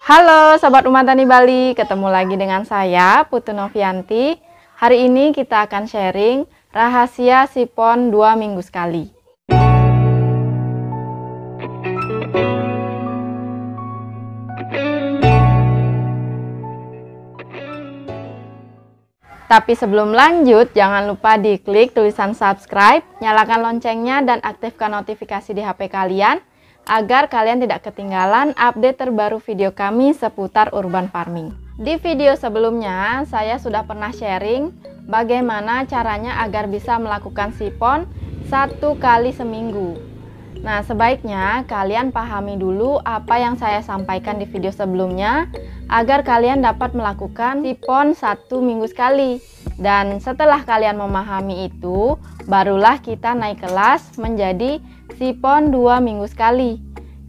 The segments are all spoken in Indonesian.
Halo Sobat Rumah Tani Bali, ketemu lagi dengan saya Putu Novianti. Hari ini kita akan sharing rahasia sipon 2 minggu sekali. Tapi sebelum lanjut, jangan lupa diklik tulisan subscribe, nyalakan loncengnya dan aktifkan notifikasi di HP kalian agar kalian tidak ketinggalan update terbaru video kami seputar urban farming. Di video sebelumnya, saya sudah pernah sharing bagaimana caranya agar bisa melakukan sipon 1 kali seminggu. Nah, sebaiknya kalian pahami dulu apa yang saya sampaikan di video sebelumnya agar kalian dapat melakukan sipon 1 minggu sekali. Dan setelah kalian memahami itu, barulah kita naik kelas menjadi sipon 2 minggu sekali.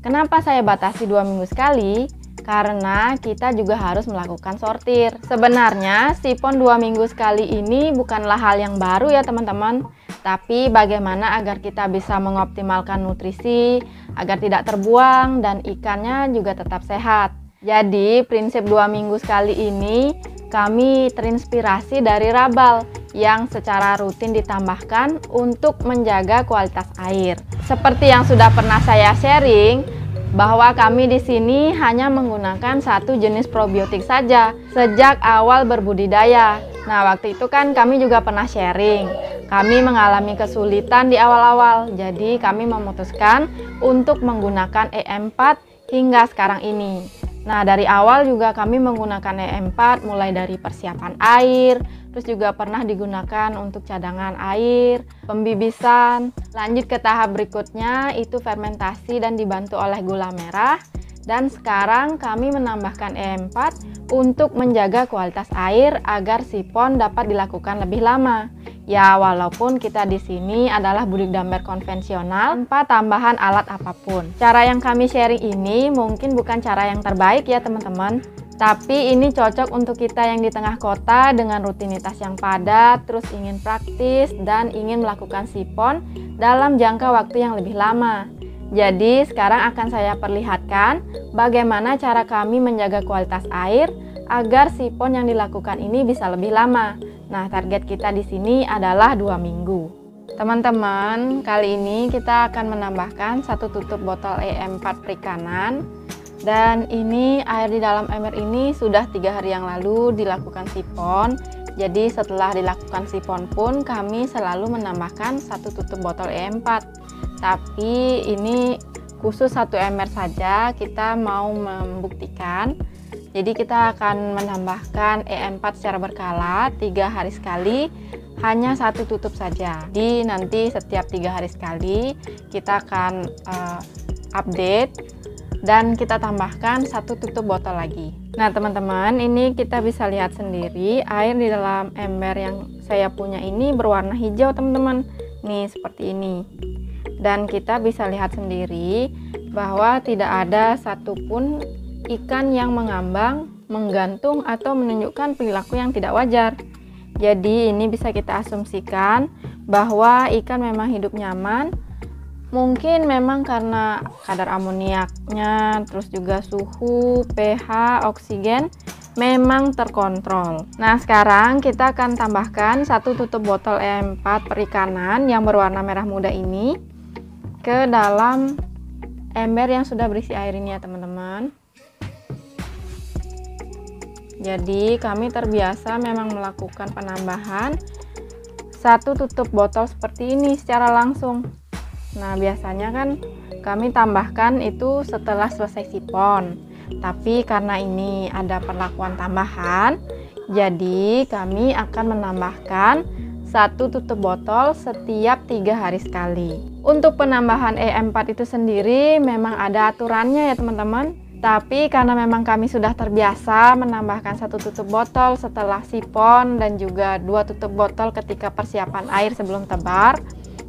Kenapa saya batasi 2 minggu sekali? Karena kita juga harus melakukan sortir. Sebenarnya sipon 2 minggu sekali ini bukanlah hal yang baru ya teman-teman. Tapi bagaimana agar kita bisa mengoptimalkan nutrisi, agar tidak terbuang dan ikannya juga tetap sehat. Jadi prinsip 2 minggu sekali ini kami terinspirasi dari rabal yang secara rutin ditambahkan untuk menjaga kualitas air. Seperti yang sudah pernah saya sharing, bahwa kami di sini hanya menggunakan satu jenis probiotik saja sejak awal berbudidaya. Nah, waktu itu kan kami juga pernah sharing. Kami mengalami kesulitan di awal-awal, jadi kami memutuskan untuk menggunakan EM4 hingga sekarang ini. Nah, dari awal juga kami menggunakan EM4 mulai dari persiapan air, terus juga pernah digunakan untuk cadangan air, pembibisan. Lanjut ke tahap berikutnya, itu fermentasi dan dibantu oleh gula merah. Dan sekarang kami menambahkan EM4 untuk menjaga kualitas air agar sipon dapat dilakukan lebih lama. Ya, walaupun kita di sini adalah budidaya konvensional tanpa tambahan alat apapun. Cara yang kami sharing ini mungkin bukan cara yang terbaik ya teman-teman. Tapi ini cocok untuk kita yang di tengah kota dengan rutinitas yang padat, terus ingin praktis dan ingin melakukan sipon dalam jangka waktu yang lebih lama. Jadi sekarang akan saya perlihatkan bagaimana cara kami menjaga kualitas air agar sipon yang dilakukan ini bisa lebih lama. Nah, target kita di sini adalah 2 minggu. Teman-teman, kali ini kita akan menambahkan 1 tutup botol EM4 perikanan. Dan ini air di dalam ember ini sudah 3 hari yang lalu dilakukan sipon. Jadi setelah dilakukan sipon pun kami selalu menambahkan 1 tutup botol EM4. Tapi ini khusus 1 ember saja, kita mau membuktikan. Jadi kita akan menambahkan EM4 secara berkala 3 hari sekali, hanya 1 tutup saja. Jadi nanti setiap 3 hari sekali kita akan update dan kita tambahkan 1 tutup botol lagi. Nah teman-teman, ini kita bisa lihat sendiri air di dalam ember yang saya punya ini berwarna hijau teman-teman. Nih seperti ini. Dan kita bisa lihat sendiri bahwa tidak ada satupun ikan yang mengambang, menggantung, atau menunjukkan perilaku yang tidak wajar. Jadi ini bisa kita asumsikan bahwa ikan memang hidup nyaman. Mungkin memang karena kadar amoniaknya, terus juga suhu, pH, oksigen memang terkontrol. Nah sekarang kita akan tambahkan 1 tutup botol EM4 perikanan yang berwarna merah muda ini ke dalam ember yang sudah berisi air ini ya teman-teman. Jadi kami terbiasa memang melakukan penambahan 1 tutup botol seperti ini secara langsung. Nah biasanya kan kami tambahkan itu setelah selesai sipon. Tapi karena ini ada perlakuan tambahan, jadi kami akan menambahkan 1 tutup botol setiap 3 hari sekali. Untuk penambahan EM4 itu sendiri memang ada aturannya ya teman-teman. Tapi karena memang kami sudah terbiasa menambahkan 1 tutup botol setelah sipon dan juga 2 tutup botol ketika persiapan air sebelum tebar.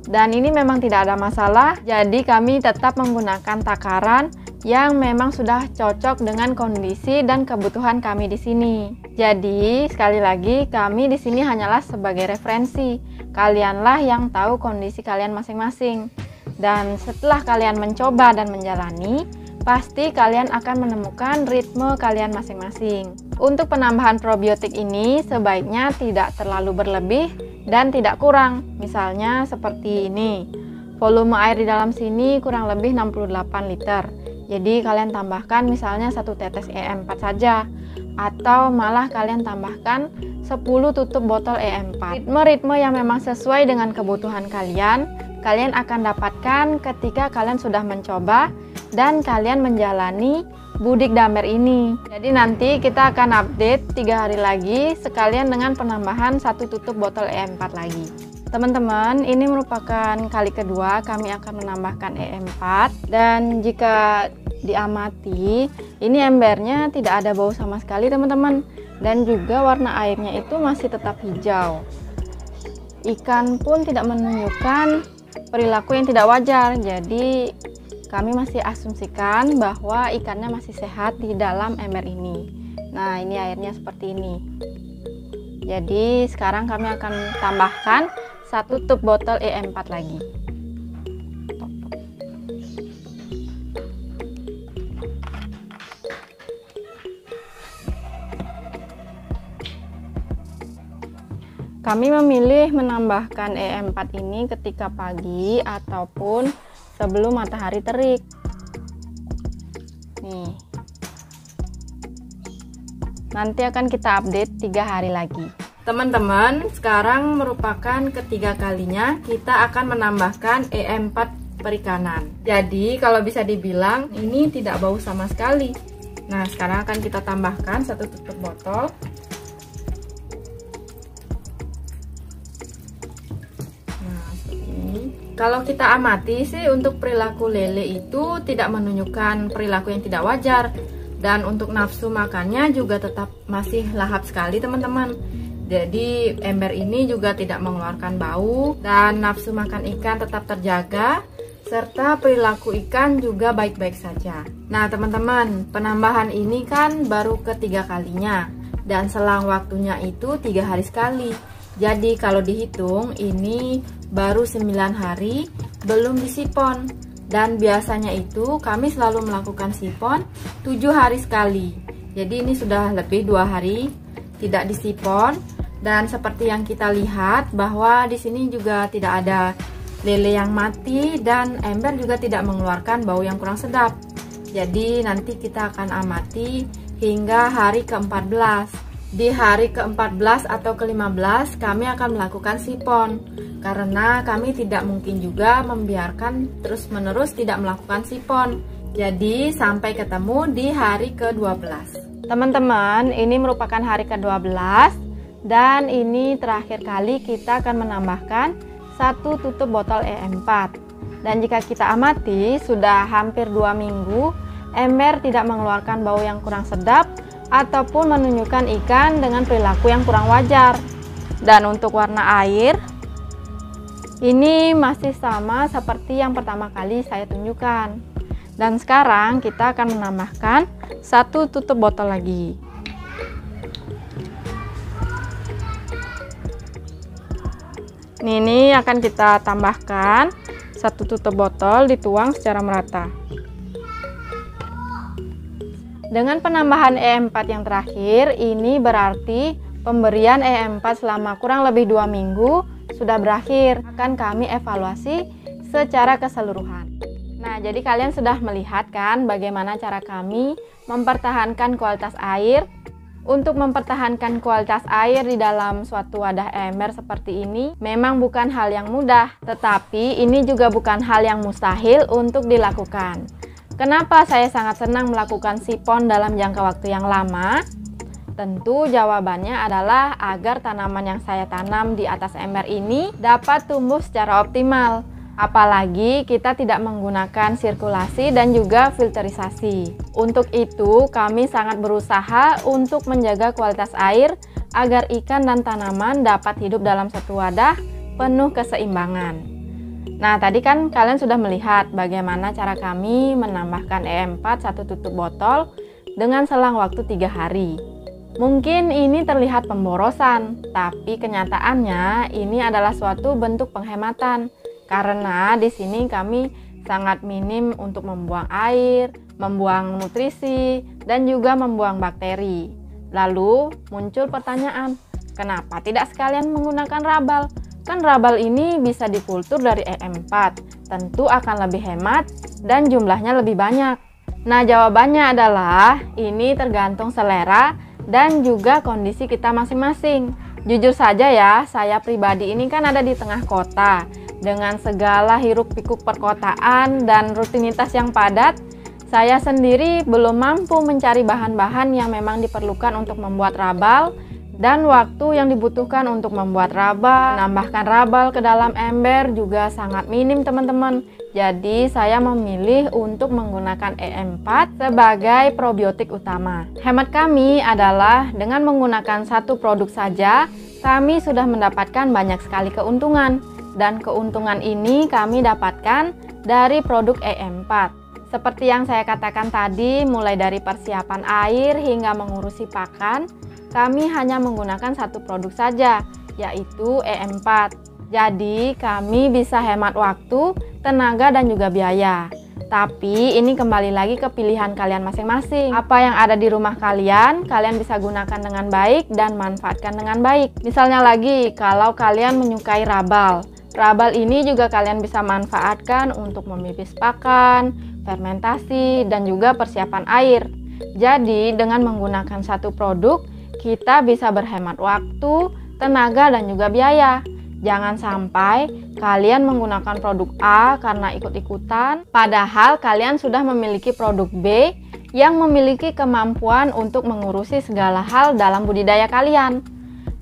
Dan ini memang tidak ada masalah, jadi kami tetap menggunakan takaran yang memang sudah cocok dengan kondisi dan kebutuhan kami di sini. Jadi sekali lagi kami di sini hanyalah sebagai referensi. Kalianlah yang tahu kondisi kalian masing-masing. Dan setelah kalian mencoba dan menjalani, pasti kalian akan menemukan ritme kalian masing-masing. Untuk penambahan probiotik ini sebaiknya tidak terlalu berlebih dan tidak kurang. Misalnya seperti ini. Volume air di dalam sini kurang lebih 68 liter. Jadi kalian tambahkan misalnya 1 tetes E4 saja, atau malah kalian tambahkan 10 tutup botol E4. Ritme-ritme yang memang sesuai dengan kebutuhan kalian akan dapatkan ketika kalian sudah mencoba dan kalian menjalani Budik Damer ini. Jadi nanti kita akan update 3 hari lagi sekalian dengan penambahan 1 tutup botol E4 lagi. Teman-teman, ini merupakan kali kedua kami akan menambahkan E4, dan jika diamati, ini embernya tidak ada bau sama sekali teman-teman, dan juga warna airnya itu masih tetap hijau. Ikan pun tidak menunjukkan perilaku yang tidak wajar, jadi kami masih asumsikan bahwa ikannya masih sehat di dalam ember ini. Nah, ini airnya seperti ini. Jadi sekarang kami akan tambahkan 1 tutup botol E4 lagi. Kami memilih menambahkan E4 ini ketika pagi ataupun sebelum matahari terik. Nih. Nanti akan kita update 3 hari lagi. Teman-teman, sekarang merupakan ketiga kalinya kita akan menambahkan E4 perikanan. Jadi kalau bisa dibilang ini tidak bau sama sekali. Nah, sekarang akan kita tambahkan 1 tutup botol. Nah, seperti ini. Kalau kita amati sih, untuk perilaku lele itu tidak menunjukkan perilaku yang tidak wajar, dan untuk nafsu makannya juga tetap masih lahap sekali teman-teman. Jadi ember ini juga tidak mengeluarkan bau, dan nafsu makan ikan tetap terjaga, serta perilaku ikan juga baik-baik saja. Nah teman-teman, penambahan ini kan baru ketiga kalinya, dan selang waktunya itu 3 hari sekali. Jadi kalau dihitung ini baru 9 hari belum disipon, dan biasanya itu kami selalu melakukan sipon 7 hari sekali. Jadi ini sudah lebih 2 hari tidak disipon, dan seperti yang kita lihat bahwa di sini juga tidak ada lele yang mati, dan ember juga tidak mengeluarkan bau yang kurang sedap. Jadi nanti kita akan amati hingga hari ke-14. Di hari ke-14 atau ke-15 kami akan melakukan sipon, karena kami tidak mungkin juga membiarkan terus-menerus tidak melakukan sipon. Jadi sampai ketemu di hari ke-12. Teman-teman, ini merupakan hari ke-12, dan ini terakhir kali kita akan menambahkan 1 tutup botol E4. Dan jika kita amati, sudah hampir 2 minggu ember tidak mengeluarkan bau yang kurang sedap ataupun menunjukkan ikan dengan perilaku yang kurang wajar. Dan untuk warna air, ini masih sama seperti yang pertama kali saya tunjukkan. Dan sekarang kita akan menambahkan 1 tutup botol lagi. Ini akan kita tambahkan 1 tutup botol, dituang secara merata. Dengan penambahan E4 yang terakhir, ini berarti pemberian E4 selama kurang lebih 2 minggu sudah berakhir. Akan kami evaluasi secara keseluruhan. Nah, jadi kalian sudah melihat kan bagaimana cara kami mempertahankan kualitas air. Untuk mempertahankan kualitas air di dalam suatu wadah ember seperti ini memang bukan hal yang mudah, tetapi ini juga bukan hal yang mustahil untuk dilakukan. Kenapa saya sangat senang melakukan sipon dalam jangka waktu yang lama? Tentu jawabannya adalah agar tanaman yang saya tanam di atas ember ini dapat tumbuh secara optimal. Apalagi kita tidak menggunakan sirkulasi dan juga filterisasi. Untuk itu kami sangat berusaha untuk menjaga kualitas air agar ikan dan tanaman dapat hidup dalam satu wadah penuh keseimbangan. Nah, tadi kan kalian sudah melihat bagaimana cara kami menambahkan E4 1 tutup botol dengan selang waktu 3 hari. Mungkin ini terlihat pemborosan, tapi kenyataannya ini adalah suatu bentuk penghematan. Karena di sini kami sangat minim untuk membuang air, membuang nutrisi, dan juga membuang bakteri. Lalu muncul pertanyaan, kenapa tidak sekalian menggunakan rabal? Kan rabal ini bisa dikultur dari EM4, tentu akan lebih hemat dan jumlahnya lebih banyak. Nah, jawabannya adalah ini tergantung selera dan juga kondisi kita masing-masing. Jujur saja ya, saya pribadi ini kan ada di tengah kota. Dengan segala hiruk-pikuk perkotaan dan rutinitas yang padat, saya sendiri belum mampu mencari bahan-bahan yang memang diperlukan untuk membuat rabal, dan waktu yang dibutuhkan untuk membuat rabal, menambahkan rabal ke dalam ember juga sangat minim teman-teman. Jadi saya memilih untuk menggunakan EM4 sebagai probiotik utama. Hemat kami adalah dengan menggunakan satu produk saja, kami sudah mendapatkan banyak sekali keuntungan. Dan keuntungan ini kami dapatkan dari produk EM4. Seperti yang saya katakan tadi, mulai dari persiapan air hingga mengurusi pakan, kami hanya menggunakan satu produk saja, yaitu EM4. Jadi, kami bisa hemat waktu, tenaga, dan juga biaya. Tapi, ini kembali lagi ke pilihan kalian masing-masing. Apa yang ada di rumah kalian bisa gunakan dengan baik dan manfaatkan dengan baik. Misalnya lagi, kalau kalian menyukai rabal, rabal ini juga kalian bisa manfaatkan untuk memipis pakan, fermentasi, dan juga persiapan air. Jadi, dengan menggunakan satu produk, kita bisa berhemat waktu, tenaga, dan juga biaya. Jangan sampai kalian menggunakan produk A karena ikut-ikutan, padahal kalian sudah memiliki produk B yang memiliki kemampuan untuk mengurusi segala hal dalam budidaya kalian.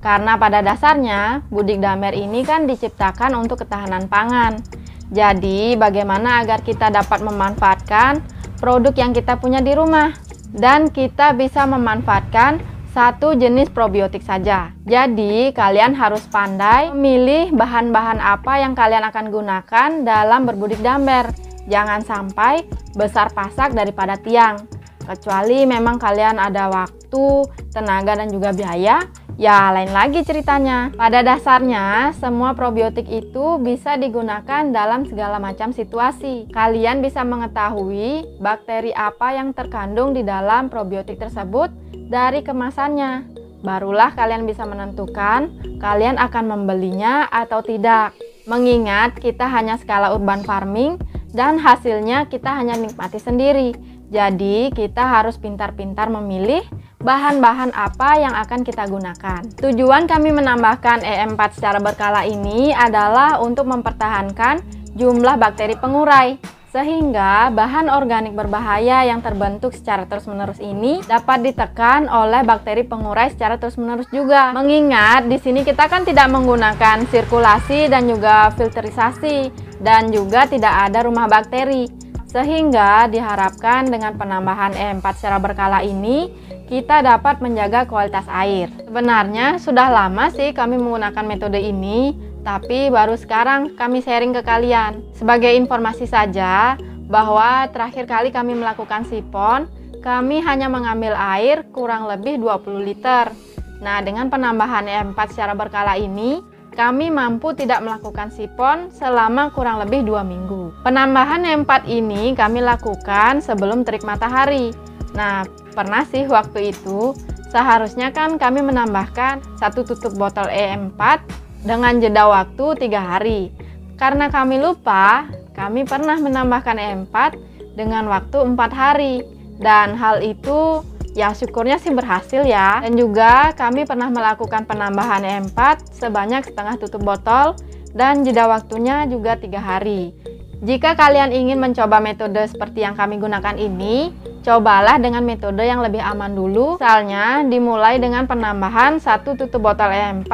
Karena pada dasarnya, budik damer ini kan diciptakan untuk ketahanan pangan. Jadi, bagaimana agar kita dapat memanfaatkan produk yang kita punya di rumah dan kita bisa memanfaatkan satu jenis probiotik saja. Jadi, kalian harus pandai memilih bahan-bahan apa yang kalian akan gunakan dalam berbudik damer. Jangan sampai besar pasak daripada tiang. Kecuali memang kalian ada waktu, tenaga, dan juga biaya, ya lain lagi ceritanya. Pada dasarnya, semua probiotik itu bisa digunakan dalam segala macam situasi. Kalian bisa mengetahui bakteri apa yang terkandung di dalam probiotik tersebut dari kemasannya. Barulah kalian bisa menentukan kalian akan membelinya atau tidak. Mengingat kita hanya skala urban farming dan hasilnya kita hanya nikmati sendiri. Jadi kita harus pintar-pintar memilih bahan-bahan apa yang akan kita gunakan. Tujuan kami menambahkan EM4 secara berkala ini adalah untuk mempertahankan jumlah bakteri pengurai, sehingga bahan organik berbahaya yang terbentuk secara terus-menerus ini dapat ditekan oleh bakteri pengurai secara terus-menerus juga. Mengingat di sini kita kan tidak menggunakan sirkulasi dan juga filterisasi, dan juga tidak ada rumah bakteri. Sehingga diharapkan dengan penambahan EM4 secara berkala ini, kita dapat menjaga kualitas air. Sebenarnya sudah lama sih kami menggunakan metode ini, tapi baru sekarang kami sharing ke kalian. Sebagai informasi saja, bahwa terakhir kali kami melakukan sipon, kami hanya mengambil air kurang lebih 20 liter. Nah, dengan penambahan EM4 secara berkala ini, kami mampu tidak melakukan sipon selama kurang lebih 2 minggu. Penambahan EM4 ini kami lakukan sebelum terik matahari. Nah, pernah sih waktu itu, seharusnya kan kami menambahkan satu tutup botol EM4 dengan jeda waktu 3 hari. Karena kami lupa, kami pernah menambahkan EM4 dengan waktu 4 hari. Dan hal itu ya syukurnya sih berhasil ya. Dan juga kami pernah melakukan penambahan EM4 sebanyak setengah tutup botol dan jeda waktunya juga 3 hari. Jika kalian ingin mencoba metode seperti yang kami gunakan ini, cobalah dengan metode yang lebih aman dulu. Misalnya dimulai dengan penambahan satu tutup botol EM4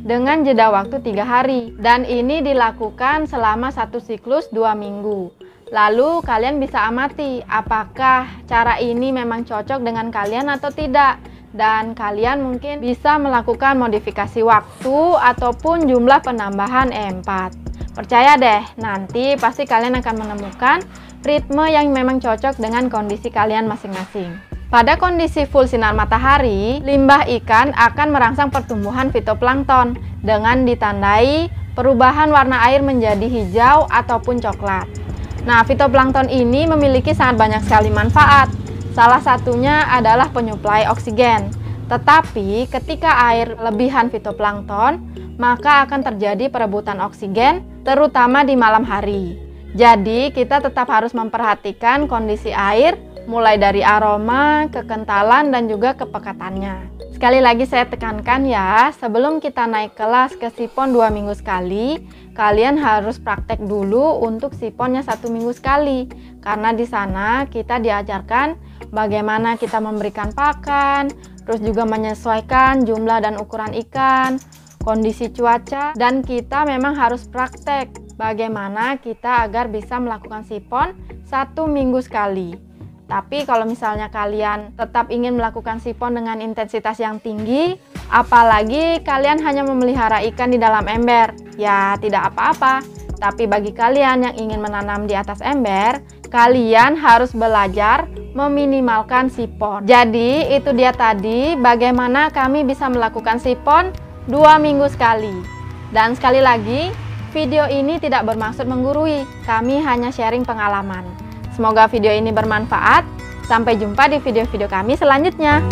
dengan jeda waktu 3 hari. Dan ini dilakukan selama satu siklus 2 minggu. Lalu kalian bisa amati apakah cara ini memang cocok dengan kalian atau tidak. Dan kalian mungkin bisa melakukan modifikasi waktu ataupun jumlah penambahan EM4. Percaya deh, nanti pasti kalian akan menemukan ritme yang memang cocok dengan kondisi kalian masing-masing. Pada kondisi full sinar matahari, limbah ikan akan merangsang pertumbuhan fitoplankton dengan ditandai perubahan warna air menjadi hijau ataupun coklat. Nah, fitoplankton ini memiliki sangat banyak sekali manfaat. Salah satunya adalah penyuplai oksigen. Tetapi ketika air lebihan fitoplankton, maka akan terjadi perebutan oksigen, terutama di malam hari. Jadi, kita tetap harus memperhatikan kondisi air, mulai dari aroma, kekentalan, dan juga kepekatannya. Sekali lagi saya tekankan ya, sebelum kita naik kelas ke sipon 2 minggu sekali, kalian harus praktek dulu untuk siponnya 1 minggu sekali. Karena di sana kita diajarkan bagaimana kita memberikan pakan, terus juga menyesuaikan jumlah dan ukuran ikan, kondisi cuaca, dan kita memang harus praktek bagaimana kita agar bisa melakukan sipon 1 minggu sekali. Tapi kalau misalnya kalian tetap ingin melakukan sipon dengan intensitas yang tinggi, apalagi kalian hanya memelihara ikan di dalam ember, ya tidak apa-apa. Tapi bagi kalian yang ingin menanam di atas ember, kalian harus belajar meminimalkan sipon. Jadi itu dia tadi bagaimana kami bisa melakukan sipon 2 minggu sekali. Dan sekali lagi, video ini tidak bermaksud menggurui, kami hanya sharing pengalaman. Semoga video ini bermanfaat. Sampai jumpa di video-video kami selanjutnya.